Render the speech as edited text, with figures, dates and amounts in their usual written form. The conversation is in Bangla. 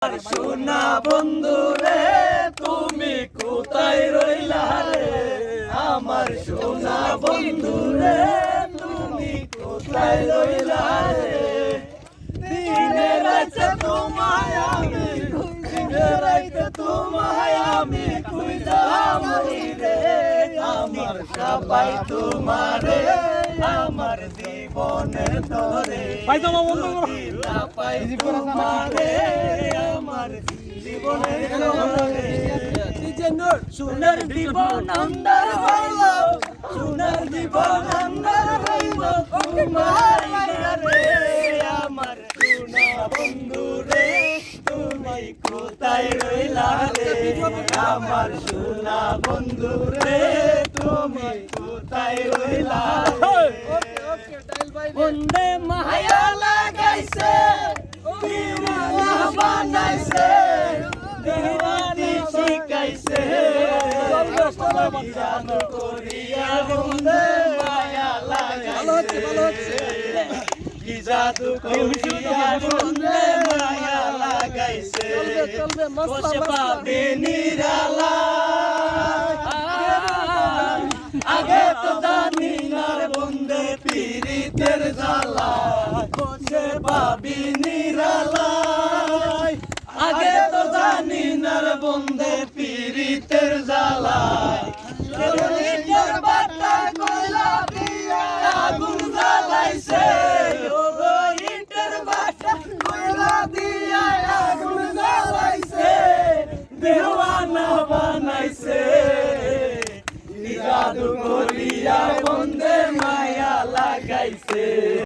সোনা বন্ধু রে তুমি কোথায় রইলা রে আমার সোনা বন্ধু রে তুমি কোথায় রইলা রে দিনে রাতে তোমায় আমি দিনে রাতে তোমায় আমি খুঁজা মরি রে আমার সবাই তোমারে আমার জীবনের তরে ভাই তোমার বন্ধু পাই তোমারে আমার জীবনের তরে সোনার জীবন আন্দার হইল সোনার জীবন আন্দার হইল তোমার রে আমার সোনা বন্ধু রে তুমি কোথায় রইলা রে আমার সোনা বন্ধু রে তুমি কোথায় রইলা বন্দে মায়া লাগাইছে দিওয়ানা বানাইছে দিওয়ানি শিখাইছে জানো করিয়া বন্দে মায়া লাগাইছে কি জাদু করিয়া বন্দে মায়া লাগাইছে বসে পাবে নিরালা আগে তো জানি না রে বন্দে পীরিতের জ্বালা বসে পাবি নিরালায় আগে তো জানি না রে বন্দে পীরিতের জ্বালায় বাটা কইলা দিয়া আগুন জ্বালাইছে